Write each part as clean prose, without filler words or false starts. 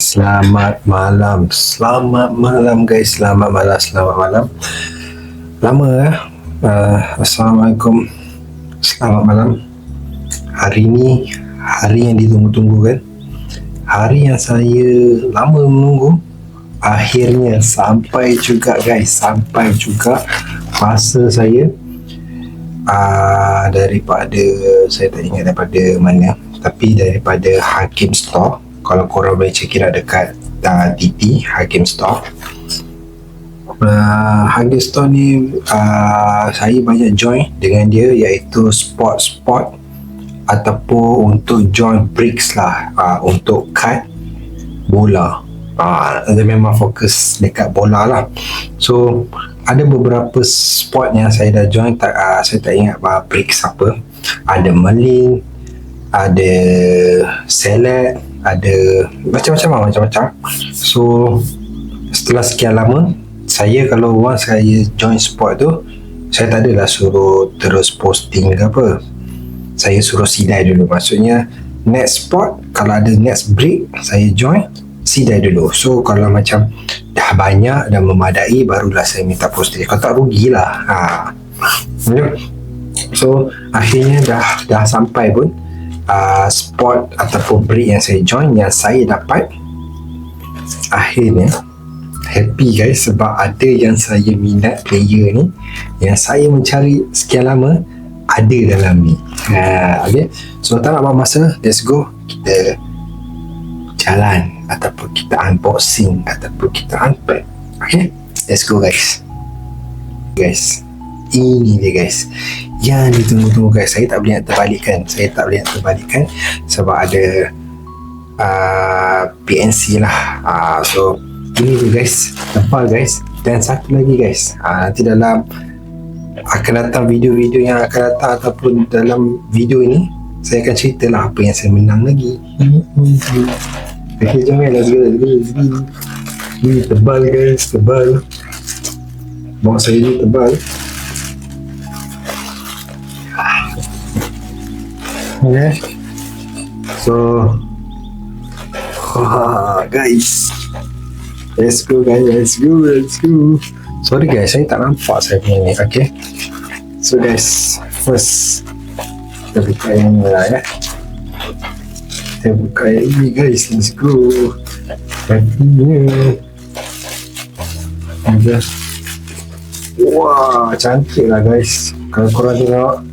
Selamat malam guys, selamat malam. Lama Assalamualaikum, selamat malam. Hari ni hari yang ditunggu-tunggu kan, hari yang saya lama menunggu. Akhirnya sampai juga guys, sampai juga masa saya daripada, saya tak ingat daripada mana, tapi daripada Hakim Store. Kalau korang boleh check it out dekat TP Hakim Store. Hakim Store ni saya banyak join dengan dia, iaitu sport ataupun untuk join bricks lah, untuk cut bola. Dia memang fokus dekat bola lah. So ada beberapa sport yang saya dah join, saya tak ingat bricks apa. Ada meling, ada selet, ada macam-macam. So setelah sekian lama, saya kalau once saya join sport tu, saya tak adalah suruh terus posting ke apa. Saya suruh sidai dulu. Maksudnya next sport, kalau ada next break, saya join, sidai dulu. So kalau macam dah banyak dan memadai, barulah saya minta posting. Kalau tak, rugilah. So akhirnya dah sampai pun sport ataupun break yang saya join, yang saya dapat. Akhirnya happy guys, sebab ada yang saya minat player ni, yang saya mencari sekian lama, ada dalam ni. Okay, so tak nak buang masa, let's go. Kita jalan, ataupun kita unboxing, ataupun kita unpack. Okay, let's go guys. Ini dia guys, yang ditunggu-tunggu guys. Saya tak boleh nak terbalikkan sebab ada PNC lah. So ini dia guys, tebal guys. Dan satu lagi guys, nanti dalam akan datang video-video yang akan datang, ataupun dalam video ini saya akan cerita lah apa yang saya menang lagi. Okay, jom guys, let's go. Ini tebal guys, tebal. Box saya ni tebal. Okay, so guys, let's go. Sorry guys, saya tak nampak saya punya ni. Okay, so guys, first kita buka yang ni lah ya. Kita buka yang ini guys, let's go. Wah, cantik lah guys. Kalau korang tengok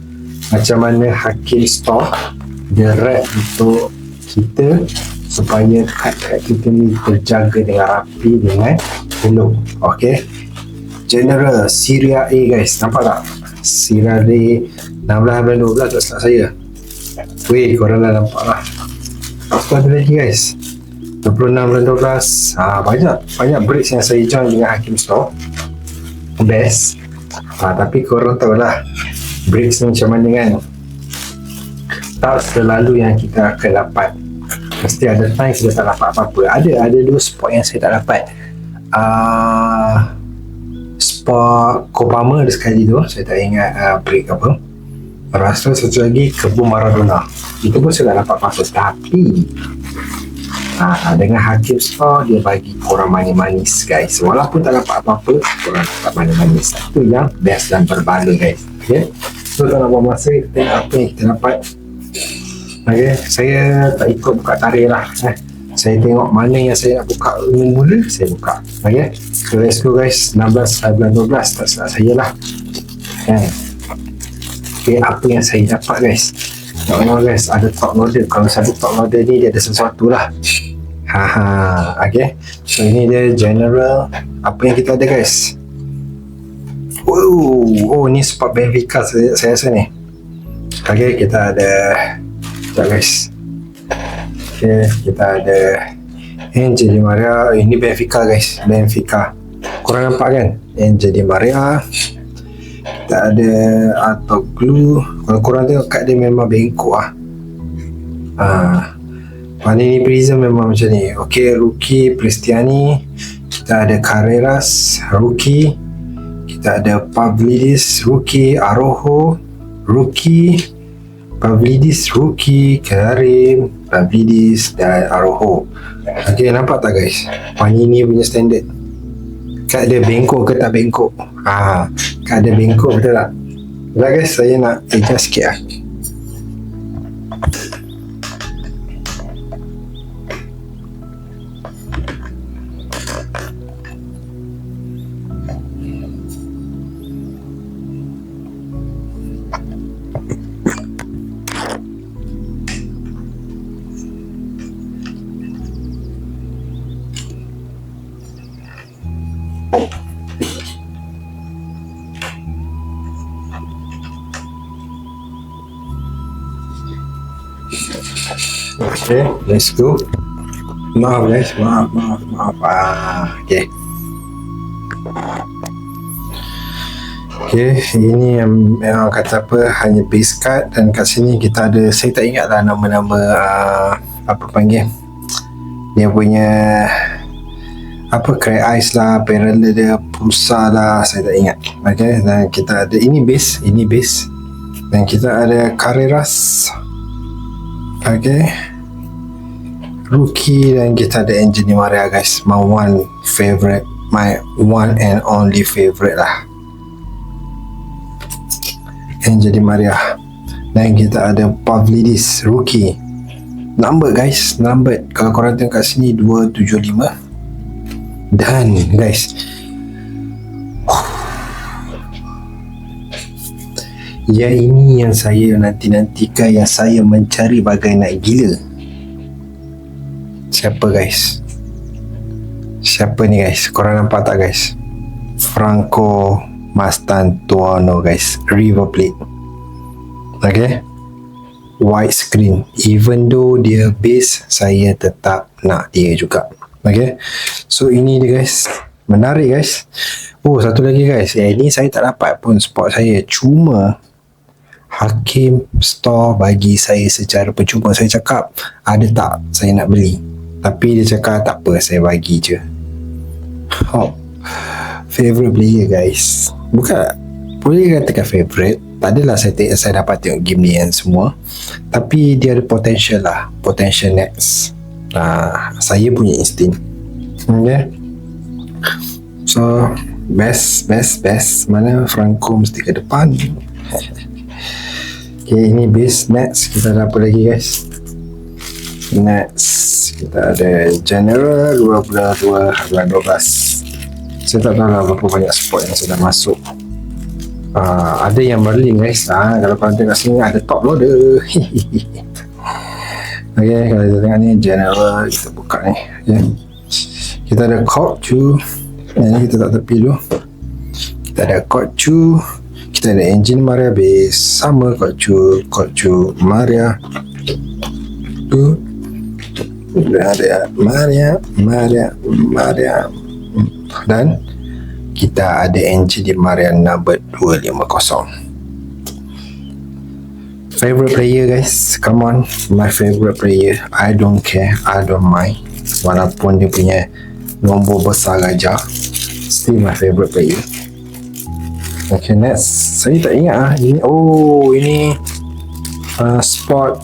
macam mana Hakim Store dia wrap untuk kita, supaya kad-kad kita ni terjaga dengan rapi dengan peluk. Okay, General Serie A guys, nampak tak? Serie A 16 bulan 12 tak silap saya. Weh, korang dah nampak lah. Lepas tu ada lagi guys, 26 bulan 12. Banyak breaks yang saya join dengan Hakim Store, best. Tapi korang tahu lah breaks ni macam mana kan. Tak selalu yang kita akan dapat. Mesti ada time kita tak dapat apa-apa. Ada dua sport yang saya tak dapat. Sport Kopama ada sekali tu, saya tak ingat break apa. Rasa satu lagi kebun Maradona, itu pun saya tak dapat apa-apa. Tapi dengan Hakim Store, dia bagi korang manis-manis guys. Walaupun tak dapat apa-apa, korang dapat manis-manis. Itu yang best dan terbaru guys. Okay, so tak nak buang masa, kita tengok apa yang kita dapat. Okay, saya tak ikut buka tarikh lah. Saya tengok mana yang saya nak buka mula, saya buka. Okay, so let's go guys. 16 bulan 12 tak salah saya lah. Okay, apa yang saya dapat guys? Tengok guys, ada top loader. Kalau saya top loader ni, dia ada sesuatu lah. Okay, so ini dia general. Apa yang kita ada guys? Oh, ni spot Benfica saya rasa ni. Okay, kita ada, sekejap guys. Okay, kita ada Angel Di Maria. Ini Benfica guys, Benfica. Korang nampak kan? Angel Di Maria. Kita ada Atoglu. Kalau korang tengok kad dia memang bengkok lah. Ini Prism memang macam ni. Okay, rookie Cristiani. Kita ada Carreras, rookie. Kita ada Pavlidis, rookie. Arojo, rookie. Pavlidis rookie, Karim, Pavlidis dan Araujo. Okay, nampak tak guys? Panini punya standard. Kad dia bengkok ke tak bengkok? Kad dia bengkok betul tak? Dah guys, saya nak adjust sikit lah. Okay, let's go. Maaf guys, maaf. Okay. Okay, ini yang kata apa, hanya base card, dan kat sini kita ada, saya tak ingat lah nama-nama apa panggil dia punya apa, crack ice lah, parallel dia, pulsar lah, saya tak ingat. Okay, dan kita ada ini base, dan kita ada Carreras. Okay, rookie, dan kita ada Angel Di Maria guys, my one and only favorite lah, Angel Di Maria. Dan kita ada Pavlidis rookie, number guys, number kalau korang tengok kat sini 275. Dan guys, ya ini yang saya nanti-nantikan, yang saya mencari bagai nak gila. Siapa guys? Siapa ni guys? Korang nampak tak guys? Franco Mastantuono guys, River Plate. Okay, white screen. Even though dia base, saya tetap nak dia juga. Okay, so ini dia guys, menarik guys. Oh, satu lagi guys, ini saya tak dapat pun spot saya, cuma Hakim Store bagi saya secara percuma. Saya cakap, ada tak saya nak beli, tapi dia cakap tak apa, saya bagi je. Favorite player guys, bukan boleh katakan favorite, tak adalah saya dapat tengok game ni yang semua, tapi dia ada potential lah, potential next. Saya punya insting. Okay, so best. Mana Franco mesti ke depan. Okay, ini base. Next kita ada apa lagi guys? Next kita ada General 22 bulan 12. Saya tak tahu lah berapa banyak spot yang sudah masuk. Ada yang Merlin guys. Kalau korang tengok sini ada top loader. Okay, kalau kita tengok ni General, kita buka ni. Okay, kita ada Kochu. Ini kita tak tepi dulu. Kita ada Kochu, kita ada Engine Maria base, sama Kochu Maria. Ada Maria, dan kita ada Engine Maria number 250. Favorite player guys, come on, my favorite player. I don't care, I don't mind, walaupun dia punya nombor besar gajah, still my favorite player. Okay, next. Saya tak ingat ini. Ini spot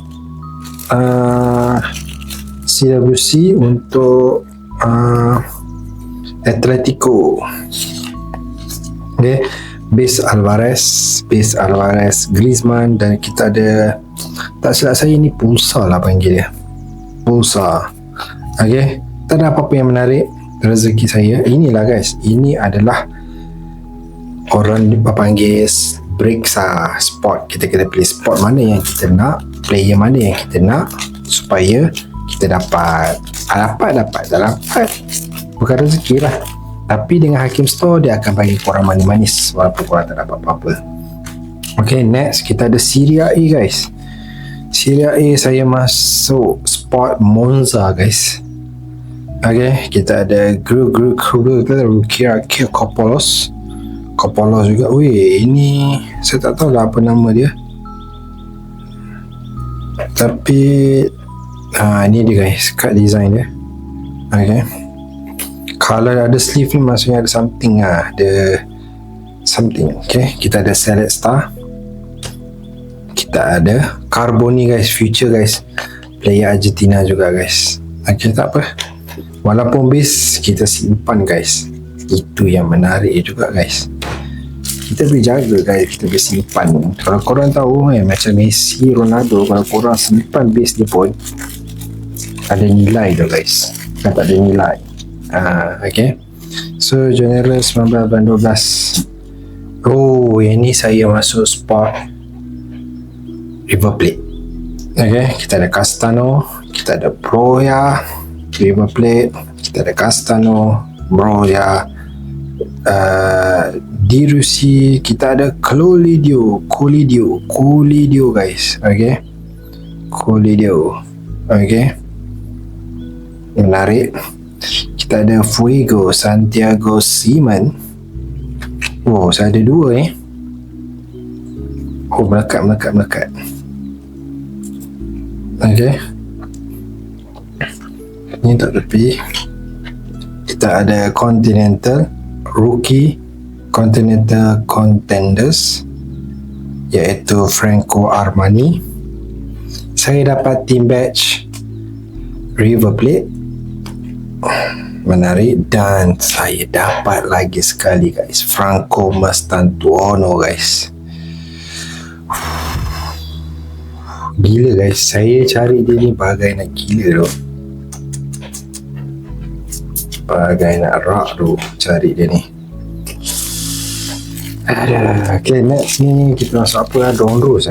CWC untuk Atletico. Okay, base Alvarez, Griezmann, dan kita ada, tak silap saya ini pulsar lah panggil dia, pulsar. Okay, tak ada apa-apa yang menarik. Rezeki saya inilah guys, ini adalah orang panggil breaks spot. Kita kena pilih spot mana yang kita nak, player mana yang kita nak, supaya kita dapat bukan rezeki lah, tapi dengan Hakim Store dia akan bagi korang manis-manis walaupun korang tak dapat apa-apa. Okay, next kita ada Serie A guys. Serie A saya masuk spot Monza guys. Okay, kita ada Kruger, Kopolos juga. Ini saya tak tahu lah apa nama dia, tapi ini dia guys, card design dia. Okay, kalau ada sleeve ni maksudnya ada something ada something. Okay, kita ada Select Star, kita ada Carboni guys, future guys, player Argentina juga guys. Okay, tak apa, walaupun base kita simpan guys, itu yang menarik juga guys. Kita boleh jaga guys, kita boleh simpan. Kalau korang tahu macam Messi, Ronaldo, kalau korang simpan base dia pun ada nilai tu guys, kan tak ada nilai. Okay, so General 1912. Oh, ini saya masuk spot River Plate. Okay, kita ada Castano, kita ada Broja, River Plate, kita ada Castano, Broja, di Rusi kita ada Colidio guys. Okay, Colidio. Okay, menarik. Kita ada Fuego, Santiago Seaman. Oh, saya ada dua ni. Oh, melekat. Okay, ni tak tepi. Kita ada Continental Rookie Continental Contenders, iaitu Franco Armani. Saya dapat team badge River Plate, menarik. Dan saya dapat lagi sekali guys, Franco Mastantuono guys. Gila guys, saya cari dia ni bagai nak gila tu, bagai nak rak tu cari dia ni. Okay, next ni kita masuk apa lah? Don Rose.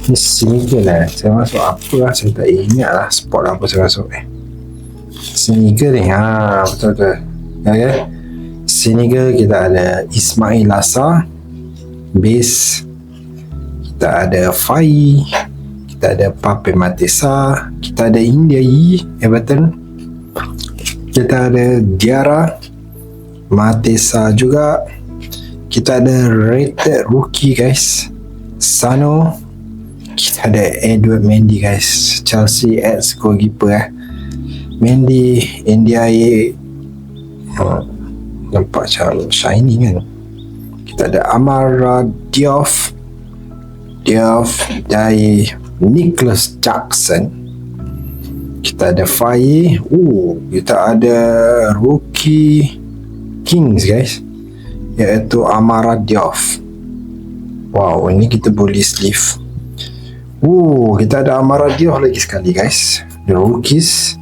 Ni Senegal lah. Saya masuk apa lah, saya tak ingat lah spot apa saya masuk Senegal ni. Betul-betul. Okay, Senegal kita ada Ismail Assar base, kita ada Fai, kita ada Pape Matesa, kita ada India Everton, kita ada Diarra Matesa juga, kita ada rated rookie guys Sano, kita ada Edward Mendy guys, Chelsea ex goalkeeper Mendy, NDIA. Nampak macam shiny kan. Kita ada Amara Diop dari Nicholas Jackson. Kita ada Faye. Kita ada rookie Kings guys, iaitu Amara Diop. Wow, ini kita boleh sleeve. Kita ada Amara Diop lagi sekali guys. The rookies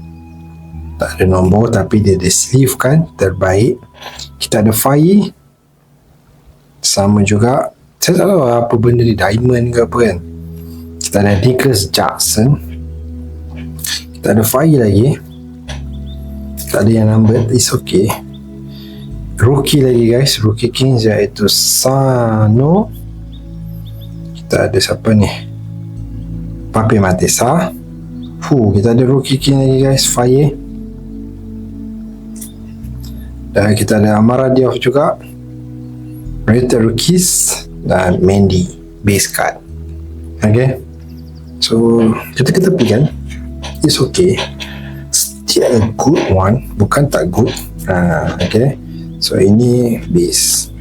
tak ada nombor tapi dia ada sleeve kan, terbaik. Kita ada Faye, sama juga. Saya tak tahu apa benda ni, diamond ke apa kan. Kita ada Nicholas Jackson, kita ada Faye lagi, tak ada yang number, it's okay. Rookie lagi guys, rookie Kings iaitu Sano. Kita ada siapa ni, Pape Matesa. Kita ada rookie King lagi guys, Faye. Dan kita ada Amara Diop juga, rated rookies, dan Mendy base card. Okay, so kita ketepikan, it's okay, still a good one, bukan tak good. Okay, so ini base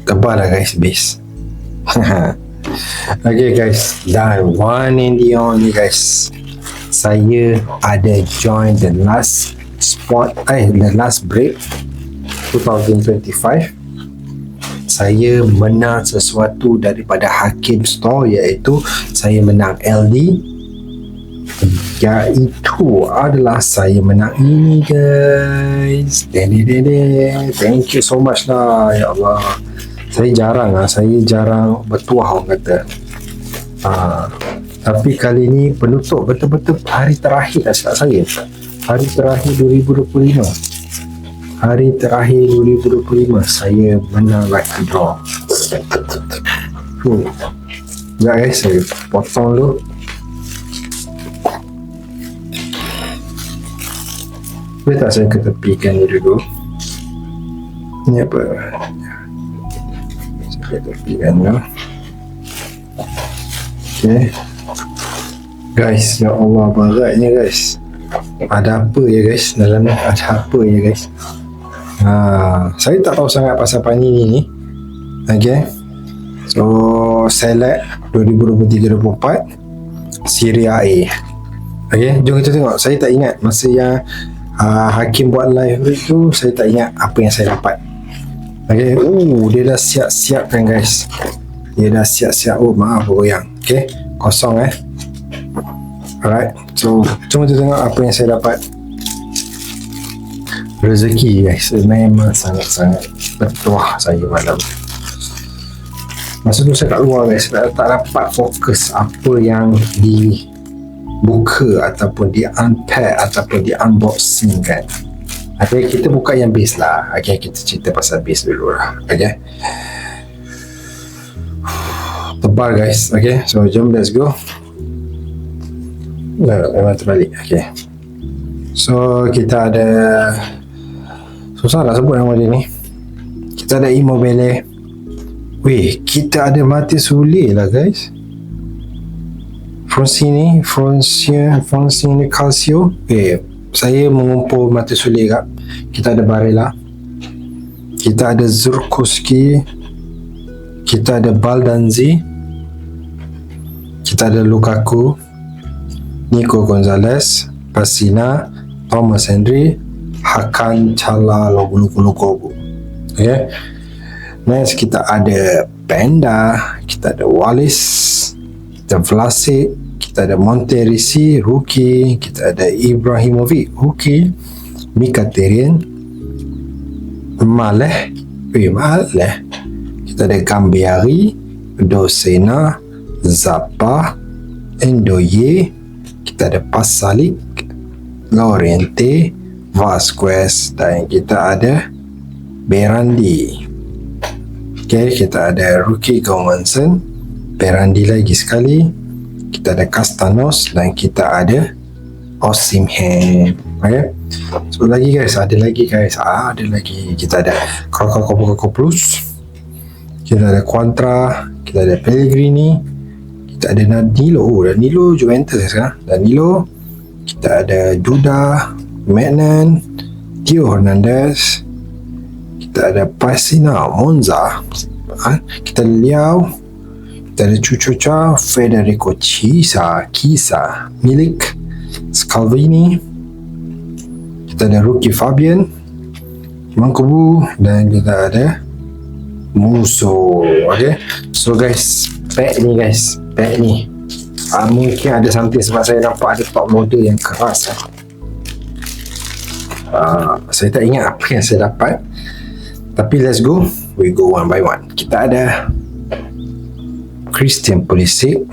tebal lah guys, base. Okay guys, dan one and the only guys, saya ada join the last spot, the last break 2025. Saya menang sesuatu daripada Hakim Store, iaitu saya menang LD, iaitu adalah saya menang ini guys. Thank you so much lah, ya Allah. Saya jarang bertuah orang kata. Tapi kali ni penutup betul-betul hari terakhir lah silap saya. Hari terakhir 2025. Hari terakhir 2025 saya menang lucky draw. Sekejap guys, saya potong dulu. Boleh tak saya ketepikan dulu? Ini apa? Saya ketepikan dulu. Okay guys, ya Allah, beratnya guys. Ada apa ya guys dalam ni? Ada apa ya guys? Saya tak tahu sangat pasal Panini ni. Okay, So select 2023-24 Serie A. Okay, jom kita tengok. Saya tak ingat masa yang Hakim buat live itu, saya tak ingat apa yang saya dapat. Okay, dia dah siap-siapkan guys. Dia dah siap-siap. Oh maaf goyang. Okay, kosong Alright, so jom kita tengok apa yang saya dapat. Rezeki guys, memang sangat-sangat bertuah saya malam. Masa tu saya kat luar guys, tak dapat fokus apa yang dibuka ataupun di unpack ataupun di unboxing kan. Okay, kita buka yang base lah. Okay, kita cerita pasal base dulu lah. Okay, tebal guys. Okay, so jom let's go. Memang terbalik. Okay, so kita ada, susah nak sebut nama dia ni. Kita ada Immobile. Weh, kita ada Matheus Sulih lah guys. Francine Calcio. Saya mengumpul Matheus Sulih kat. Kita ada Barella. Kita ada Zurkowski. Kita ada Baldanzi. Kita ada Lukaku, Nico Gonzalez, Pasina, Thomas Henry, Hakan Çalhanoğlu. Okay. Next kita ada Penda, kita ada Wallace, kita Vlasic, kita ada Monterisi, rookie, kita ada Ibrahimovic, rookie, Mkhitaryan, Maleh, kita ada Gambiari, Dosena, Zappa, Endoye, kita ada Pasalic, Lorente, Vasquez, dan kita ada Berandi. Okay, kita ada rookie Gomanson, Berandi lagi sekali, kita ada Castanos, dan kita ada Osimhen. Okay, so ada lagi guys, kita ada Kakakopoulos, kita ada Quantra, kita ada Pellegrini, kita ada Danilo Juventus kan, Danilo, kita ada Duda, Magnan, Theo Hernandez, kita ada Pasina, Monza, kita ada Liao, kita ada Cucuca, Federico Chiesa, Milik, Scalvini, kita ada rookie Fabian, Mankubu, dan kita ada Musso. Okay, so guys, pack ni mungkin ada something sebab saya nampak ada top model yang keras. Saya tak ingat apa yang saya dapat, tapi let's go, we go one by one. Kita ada Christian Pulisic,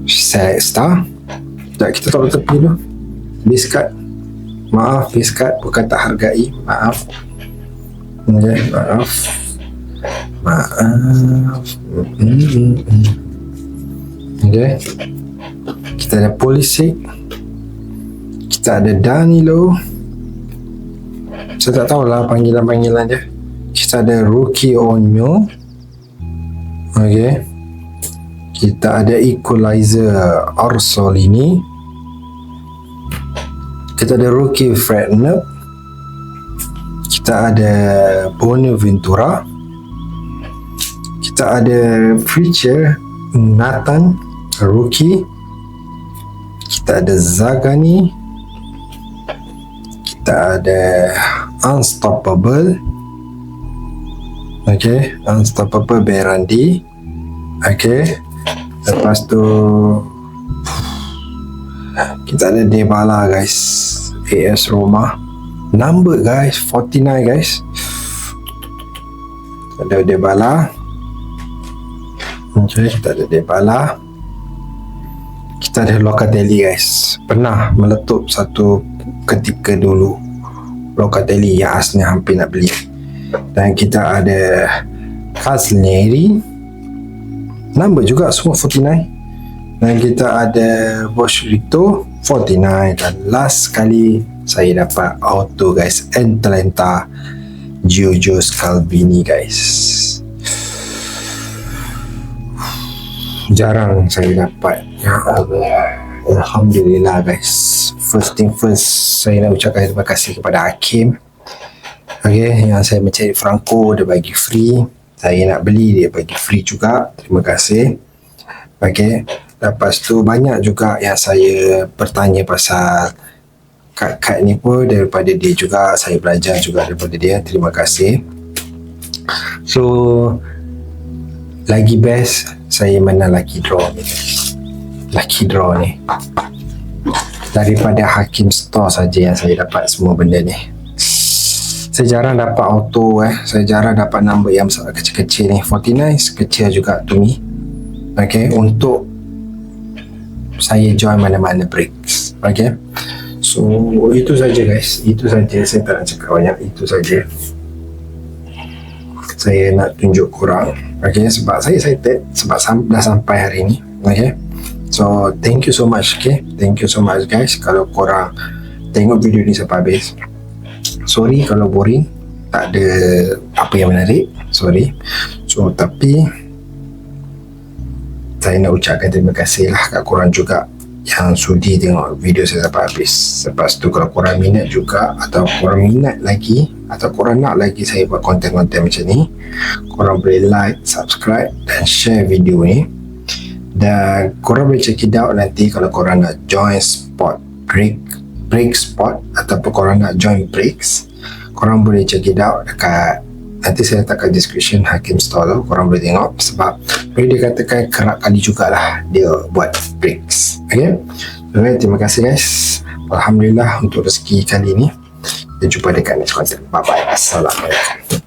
Select Star. Kita taruh tepi dulu. Base card, maaf, base card bukan tak hargai, maaf. Okay, maaf. Okay, kita ada Pulisic, kita ada Danilo, saya tak tahulah panggilan dia. Kita ada rookie Onyo. Okay, kita ada Equalizer Orsolini, kita ada rookie Frednep, kita ada Bonaventura, kita ada Preacher Nathan, rookie, kita ada Zagani, kita ada Unstoppable, Unstoppable Berandi, lepas tu kita ada Dybala guys, AS Roma, number guys 49 guys, ada Dybala. Kita ada Dybala, kita ada Locatelli guys, pernah meletup satu ketika dulu Locatelli yang aslinya hampir nak beli. Dan kita ada Casemiro, number juga semua 49. Dan kita ada Bosrito 49. Dan last sekali saya dapat auto guys, Atalanta Giorgio Scalvini guys. Jarang saya dapat. Ya Allah, alhamdulillah guys. First thing first, saya nak ucapkan terima kasih kepada Hakim, yang saya mencari Franco, dia bagi free. saya nak beli, dia bagi free juga. Terima kasih. Okay, lepas tu banyak juga yang saya bertanya pasal kad ni pun daripada dia juga. Saya belajar juga daripada dia. Terima kasih. So lagi best saya menang lucky draw ni. Lucky draw ni daripada Hakim Store saja yang saya dapat semua benda ni. Saya jarang dapat auto saya jarang dapat number yang besar kecil-kecil ni. 49 kecil juga to me. Okay, untuk saya join mana-mana breaks. Okay, so itu saja guys, itu saja. Saya tak nak cakap banyak, itu saja saya nak tunjuk korang. Okay, sebab saya excited sebab dah sampai hari ni. Okay, so thank you so much. Okay, thank you so much guys kalau korang tengok video ni sampai habis. Sorry kalau boring, tak ada apa yang menarik, sorry. So tapi saya nak ucapkan terima kasih lah kat korang juga yang sudi tengok video saya sampai habis. Lepas tu kalau korang minat juga, atau korang minat lagi, atau korang nak lagi saya buat konten-konten macam ni, korang boleh like, subscribe dan share video ni. Dan korang boleh check it out nanti kalau korang nak join spot break spot, ataupun korang nak join breaks, korang boleh check it out dekat, nanti saya letakkan description Hakim Store tu, korang boleh tengok. Sebab boleh dikatakan kerap kali jugalah dia buat breaks. Okay, terima kasih guys. Alhamdulillah untuk rezeki kali ni. Kita jumpa dekat next content. Bye bye. Assalamualaikum.